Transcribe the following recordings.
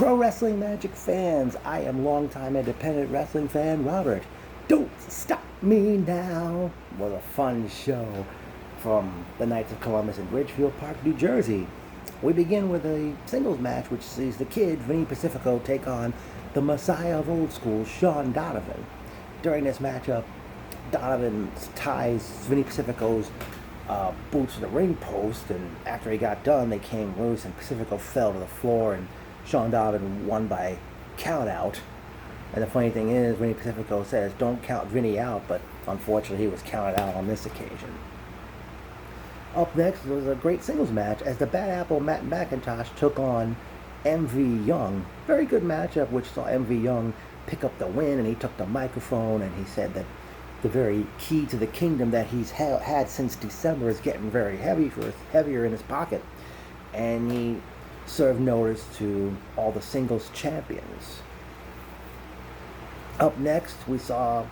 Pro Wrestling Magic fans, I am longtime independent wrestling fan Robert. Don't Stop Me Now was a fun show from the Knights of Columbus in Ridgefield Park, New Jersey. We begin with a singles match which sees the Kid, Vinny Pacifico, take on the Messiah of Old School, Sean Donovan. During this matchup, Donovan ties Vinny Pacifico's boots to the ring post, and after he got done, they came loose, and Pacifico fell to the floor, and Sean Donovan won by count out. And the funny thing is, Vinny Pacifico says, "Don't count Vinny out," but unfortunately, he was counted out on this occasion. Up next was a great singles match as the Bad Apple Matt McIntosh took on MV Young. Very good matchup, which saw MV Young pick up the win, and he took the microphone and he said that the very key to the kingdom that he's had since December is getting very heavier in his pocket. And he served notice to all the singles champions. Up next, we saw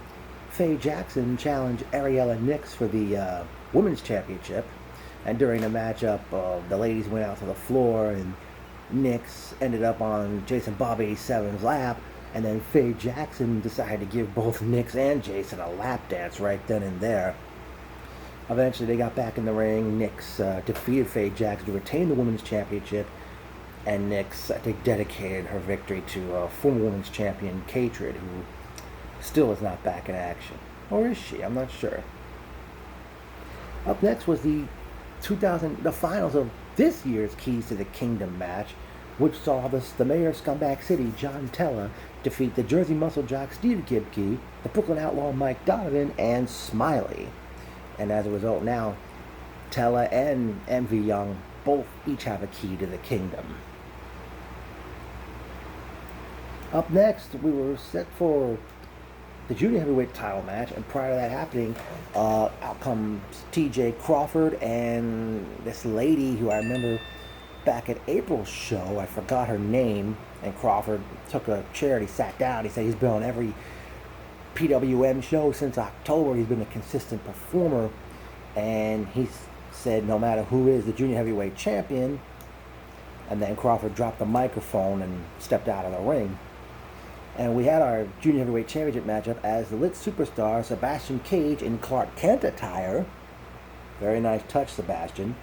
Faye Jackson challenge Ariella Nix for the women's championship. And during the matchup, the ladies went out to the floor, and Nix ended up on Jason Bob 87's lap. And then Faye Jackson decided to give both Nix and Jason a lap dance right then and there. Eventually, they got back in the ring. Nix defeated Faye Jackson to retain the women's championship. And Nix, I think, dedicated her victory to former women's champion Katrid, who still is not back in action. Or is she? I'm not sure. Up next was the finals of this year's Keys to the Kingdom match, which saw the mayor of Scumbag City, John Tella, defeat the Jersey Muscle Jock Steve Gibkey, the Brooklyn Outlaw Mike Donovan, and Smiley. And as a result now, Tella and MV Young both each have a key to the kingdom. Up next, we were set for the junior heavyweight title match, and prior to that happening, out comes TJ Crawford and this lady who I remember back at April's show. I forgot her name, and Crawford took a chair and he sat down. He said he's been on every PWM show since October. He's been a consistent performer, and he said no matter who is the junior heavyweight champion. And then Crawford dropped the microphone and stepped out of the ring. And we had our junior heavyweight championship matchup as the lit superstar Sebastian Cage in Clark Kent attire. Very nice touch, Sebastian.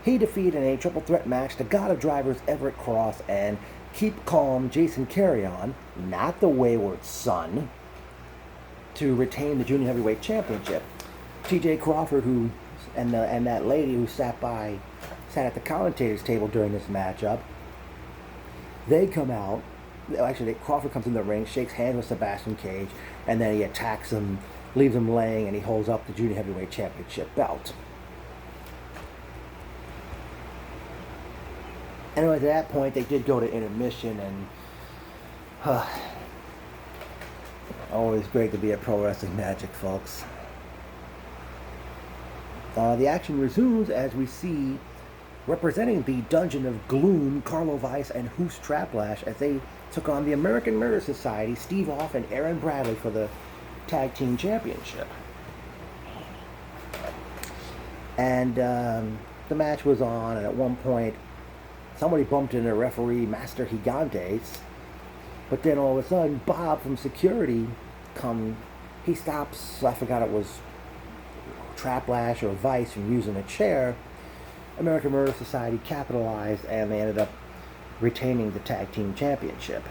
He defeated in a triple threat match the God of Drivers Everett Cross and Keep Calm Jason Carrion, not the Wayward Son, to retain the junior heavyweight championship. TJ Crawford, and that lady who sat at the commentator's table during this matchup, they come out. Actually, Crawford comes in the ring, shakes hands with Sebastian Cage, and then he attacks him, leaves him laying, and he holds up the junior heavyweight championship belt. Anyway, at that point, they did go to intermission, and always great to be at Pro Wrestling Magic, folks. The action resumes as we see, representing the Dungeon of Gloom, Carlo Weiss and Hoos Traplash, as they took on the American Murder Society, Steve Off and Aaron Bradley, for the Tag Team Championship. And the match was on, and at one point, somebody bumped into referee Master Gigantes, but then all of a sudden, Bob from security he stops, I forgot it was Traplash or Weiss, from using a chair. American Murder Society capitalized, and they ended up retaining the Tag Team Championship.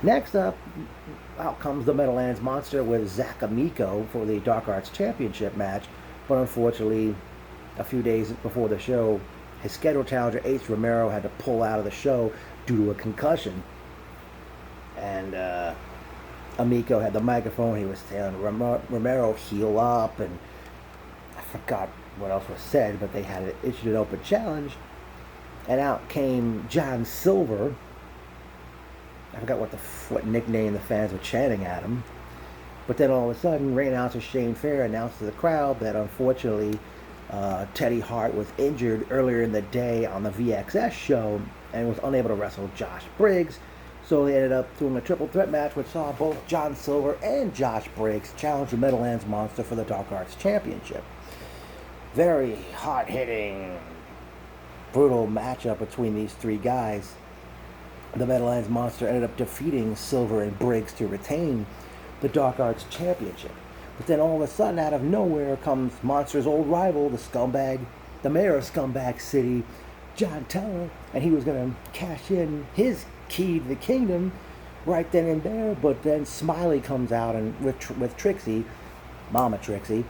Next up, out comes the Meadowlands Monster with Zach Amico for the Dark Arts Championship match, but unfortunately, a few days before the show, his scheduled challenger Ace Romero had to pull out of the show due to a concussion. And Amico had the microphone. He was telling Romero, heal up, and I forgot what else was said, but they had issued an open challenge, and out came John Silver. I forgot what nickname the fans were chanting at him, but then all of a sudden, ring announcer Shane Fair announced to the crowd that unfortunately Teddy Hart was injured earlier in the day on the VXS show and was unable to wrestle Josh Briggs, so they ended up doing a triple threat match which saw both John Silver and Josh Briggs challenge the Meadowlands Monster for the Dark Arts Championship. Very hard-hitting, brutal matchup between these three guys. the Meadowlands Monster ended up defeating Silver and Briggs to retain the Dark Arts Championship. But then all of a sudden, out of nowhere, comes Monster's old rival, the mayor of Scumbag City, John Teller, and he was going to cash in his key to the kingdom right then and there. But then Smiley comes out and with Trixie, Mama Trixie,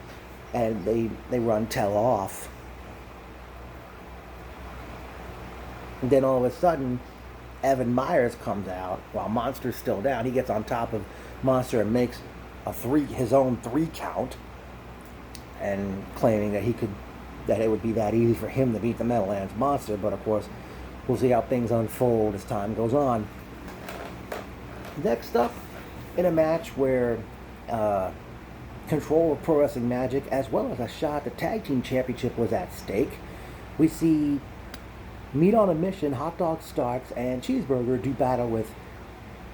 and they run Teller off. And then all of a sudden, Evan Myers comes out while Monster's still down. He gets on top of Monster and makes his own 3 count, and claiming that it would be that easy for him to beat the Meadowlands Monster. But of course, we'll see how things unfold as time goes on. Next up, in a match where control of Pro Wrestling Magic as well as a shot at the Tag Team Championship was at stake, we see Meat on a Mission, Hot Dog Starks, and Cheeseburger do battle with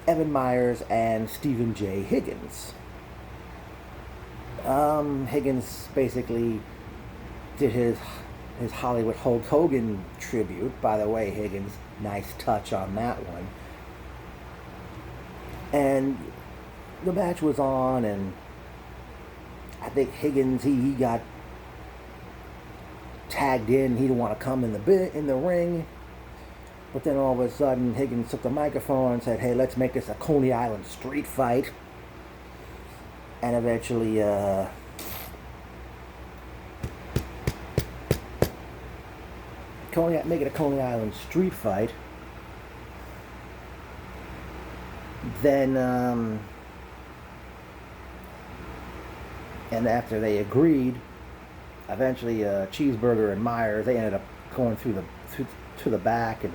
Evan Myers and Stephen J. Higgins. Higgins basically did his Hollywood Hulk Hogan tribute. By the way, Higgins, nice touch on that one. And the match was on, and I think Higgins, he got tagged in. He didn't want to come in the ring. But then all of a sudden, Higgins took the microphone and said, "Hey, let's make this a Coney Island street fight." And eventually, make it a Coney Island street fight. Then, and after they agreed, eventually Cheeseburger and Myers, they ended up going to the back, and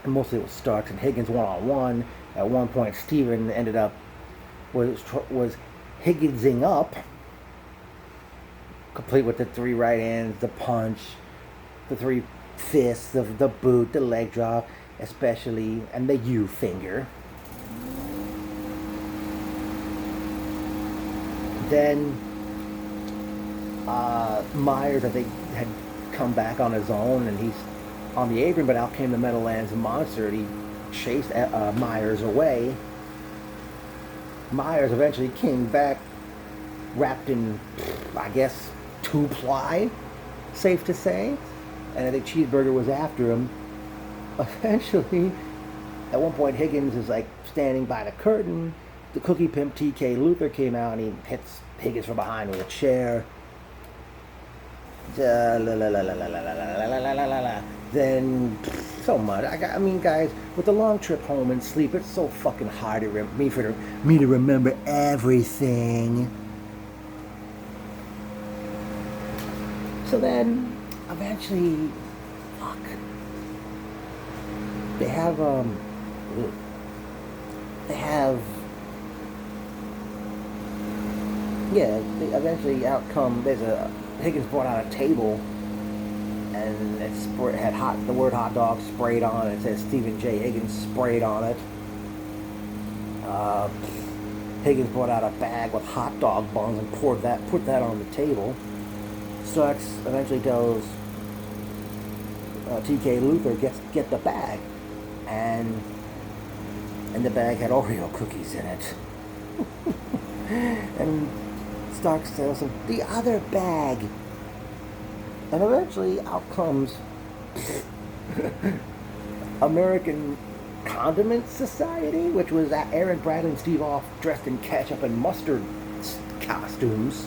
mostly it was Starks and Higgins one-on-one. At one point, Steven ended up was Higginsing up, complete with the 3 right hands, the punch, the 3 fists, the boot, the leg drop, especially, and the U finger. Then Myers, I think, had come back on his own, and he's on the apron, but out came the Meadowlands Monster, and he chased Myers away. Myers eventually came back wrapped in, I guess, 2-ply, safe to say, and I think Cheeseburger was after him. Eventually, at one point, Higgins is like standing by the curtain. The Cookie Pimp TK Luther came out, and he hits Higgins from behind with a chair. Then so much. I mean, guys, with the long trip home and sleep, it's so fucking hard for me to remember everything. So then, eventually, fuck. They have eventually out come, Higgins brought out a table, and it had the word hot dog sprayed on it. It says Stephen J. Higgins sprayed on it. Higgins brought out a bag with hot dog buns and put that on the table. Starks eventually tells TK Luther, get the bag, and the bag had Oreo cookies in it. And Starks tells him, the other bag. And eventually out comes American Condiment Society, which was Aaron Bradley and Steve Off dressed in ketchup and mustard costumes.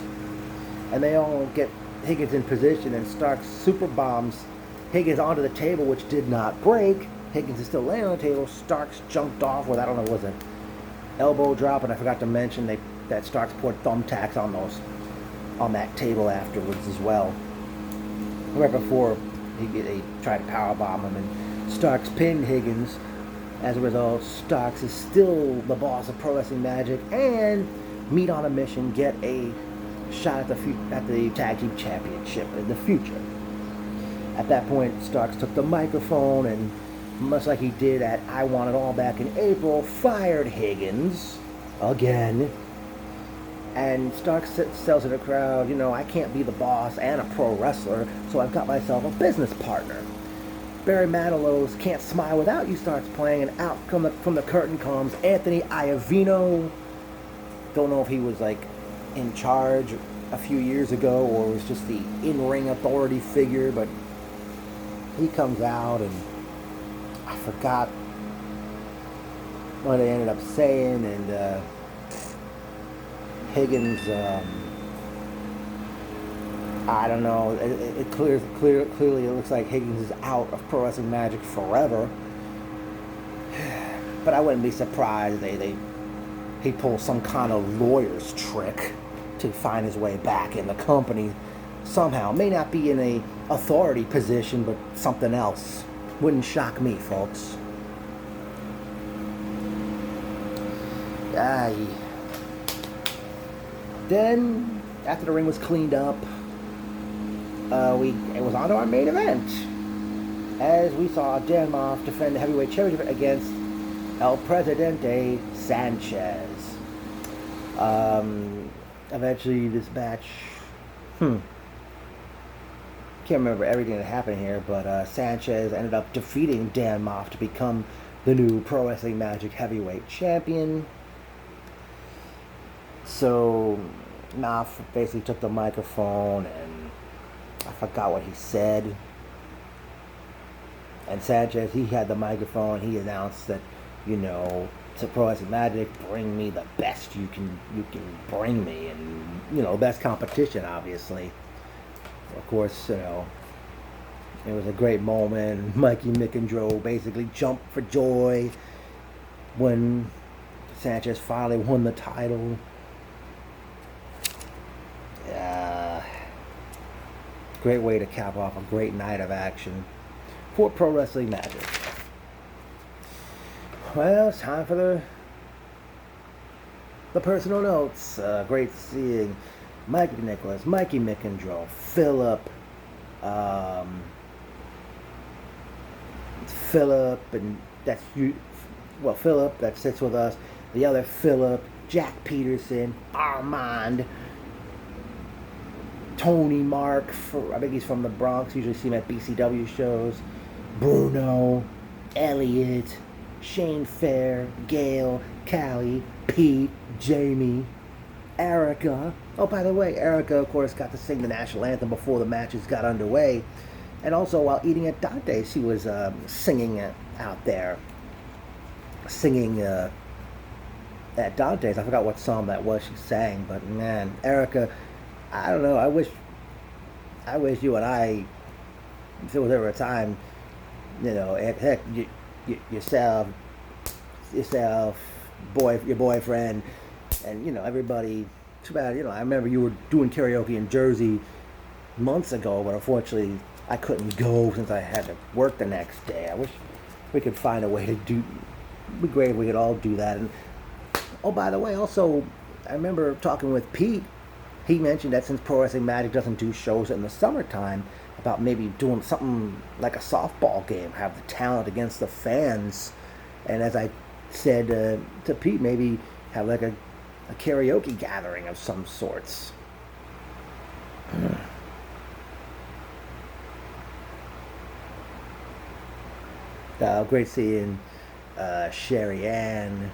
And they all get Higgins in position, and Starks super bombs Higgins onto the table, which did not break. Higgins is still laying on the table. Starks jumped off with, I don't know, was it elbow drop, and I forgot to mention that Starks poured thumbtacks on that table afterwards as well. Right before they tried to powerbomb him, and Starks pinned Higgins. As a result, Starks is still the boss of Pro Wrestling Magic, and Meat on a Mission get a shot at the Tag Team Championship in the future. At that point, Starks took the microphone and, much like he did at I Want It All back in April, fired Higgins again. And Starks tells to the crowd, I can't be the boss and a pro wrestler, so I've got myself a business partner. Barry Manilow's Can't Smile Without You starts playing, and out from the curtain comes Anthony Iovino. Don't know if he was like in charge a few years ago or was just the in-ring authority figure, but he comes out, and I forgot what they ended up saying, and Higgins, I don't know, it clearly it looks like Higgins is out of Pro Wrestling Magic forever, but I wouldn't be surprised he pulls some kind of lawyer's trick to find his way back in the company somehow. May not be in a authority position, but something else. Wouldn't shock me, folks. Then, after the ring was cleaned up, it was on to our main event, as we saw Dan Moff defend the heavyweight championship against El Presidente Sanchez. Eventually, this match, can't remember everything that happened here, but Sanchez ended up defeating Dan Moff to become the new Pro Wrestling Magic heavyweight champion. So Moff basically took the microphone, and I forgot what he said. And Sanchez, he had the microphone. He announced that, to Pro Wrestling Magic, bring me the best you can bring me, and best competition, obviously. Of course, it was a great moment. Mikey Micandro basically jumped for joy when Sanchez finally won the title. Great way to cap off a great night of action for Pro Wrestling Magic. Well, it's time for the personal notes. Great seeing Mike Nicholas, Mikey Micandro, Philip, and that's you. Well, Philip, that sits with us. The other Philip, Jack Peterson, Armand, Tony Mark, I think he's from the Bronx, usually see him at BCW shows, Bruno, Elliot, Shane Fair, Gail, Callie, Pete, Jamie, Erica. Oh, by the way, Erica, of course, got to sing the national anthem before the matches got underway. And also, while eating at Dante's, she was singing out there. Singing at Dante's. I forgot what song that was she sang, but man, Erica, I don't know. I wish you and I, if there was ever a time, heck, yourself, your boyfriend, and everybody. Too bad, I remember you were doing karaoke in Jersey months ago, but unfortunately I couldn't go since I had to work the next day. I wish we could find a way to do. It'd be great if we could all do that. And oh, by the way, also I remember talking with Pete. He mentioned that since Pro Wrestling Magic doesn't do shows in the summertime, about maybe doing something like a softball game, have the talent against the fans. And as I said to Pete, maybe have like a karaoke gathering of some sorts. Great seeing Sherry Ann,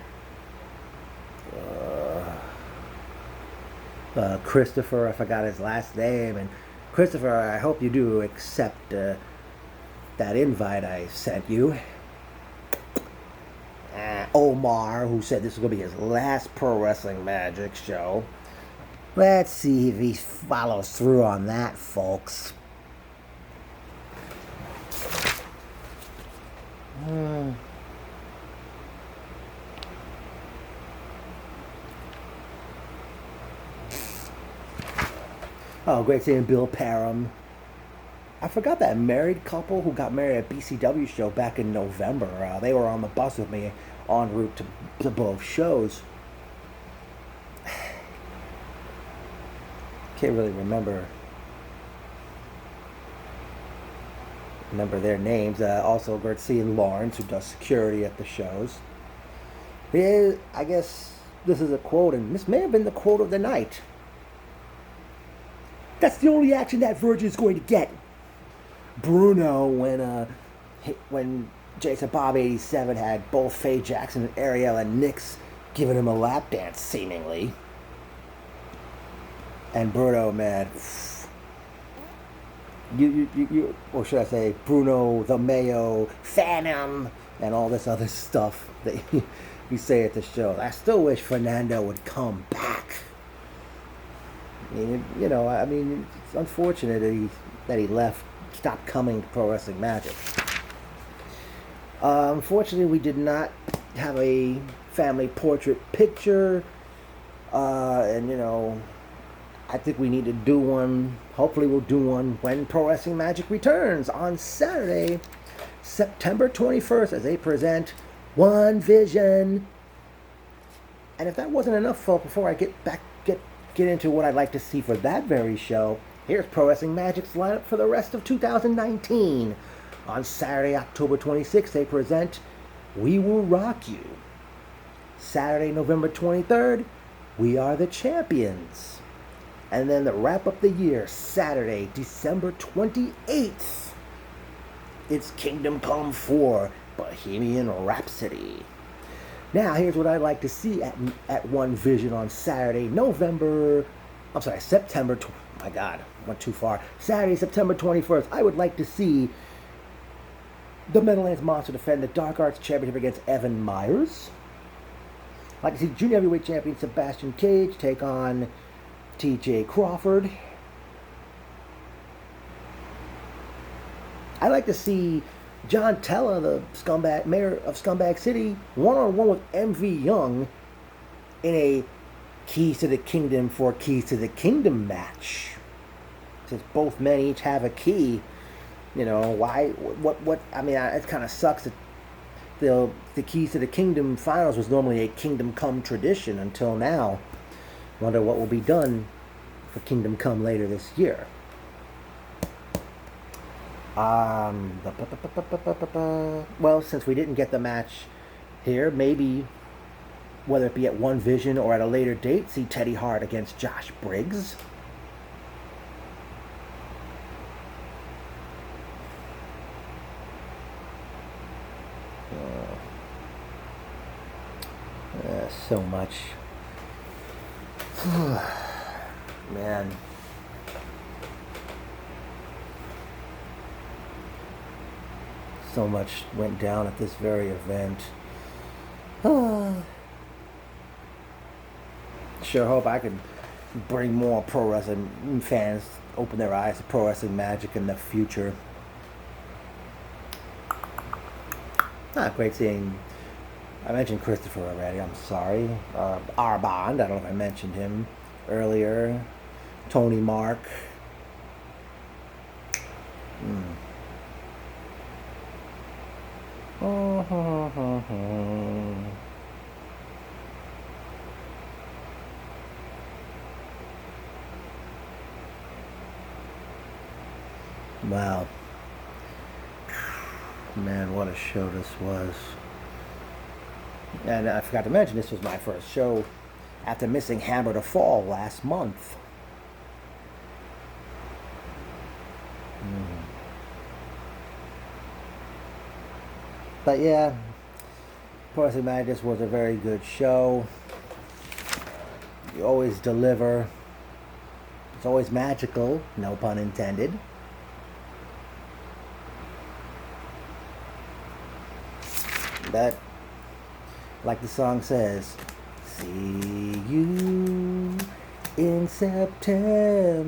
Christopher, I forgot his last name, and Christopher, I hope you do accept that invite I sent you. Omar, who said this was going to be his last Pro Wrestling Magic show. Let's see if he follows through on that, folks. Oh, great seeing Bill Parham. I forgot that married couple who got married at BCW show back in November. They were on the bus with me en route to both shows. Can't really remember their names. Also, great seeing Lawrence, who does security at the shows. I guess this is a quote, and this may have been the quote of the night. That's the only action that Virgin's going to get. Bruno, when when Jason Bob 87 had both Faye Jackson and Ariel and Nyx giving him a lap dance, seemingly. And Bruno, man, you, or should I say, Bruno the Mayo Phantom, and all this other stuff that you say at the show. I still wish Fernando would come back. I mean, it's unfortunate that he left, stopped coming to Pro Wrestling Magic. Unfortunately, we did not have a family portrait picture, and I think we need to do one. Hopefully we'll do one when Pro Wrestling Magic returns on Saturday, September 21st, as they present One Vision. And if that wasn't enough, folks, before I get into what I'd like to see for that very show, here's Pro Wrestling Magic's lineup for the rest of 2019. On Saturday, October 26th, they present We Will Rock You. Saturday, November 23rd, We Are the Champions. And then to wrap up the year, Saturday, December 28th, it's Kingdom Come 4, Bohemian Rhapsody. Now, here's what I'd like to see at One Vision on Saturday, September, my God, went too far. Saturday, September 21st, I would like to see the Meadowlands Monster defend the Dark Arts Championship against Evan Myers. I'd like to see Junior Heavyweight Champion Sebastian Cage take on TJ Crawford. I'd like to see John Tella, the mayor of Scumbag City, one-on-one with MV Young in a Keys to the Kingdom for Keys to the Kingdom match. Since both men each have a key, why? What? I mean, it kind of sucks that the Keys to the Kingdom finals was normally a Kingdom Come tradition until now. Wonder what will be done for Kingdom Come later this year. Well, since we didn't get the match here, maybe, whether it be at One Vision or at a later date, see Teddy Hart against Josh Briggs. So much. Man. So much went down at this very event. Sure hope I could bring more pro wrestling fans, open their eyes to Pro Wrestling Magic in the future. Great seeing. I mentioned Christopher already, I'm sorry. Arbond, I don't know if I mentioned him earlier. Tony Mark. Wow. Man, what a show this was. And I forgot to mention, this was my first show after missing Hammer to Fall last month. But yeah, Pro Wrestling Magic was a very good show. You always deliver. It's always magical, no pun intended. But, like the song says, see you in September.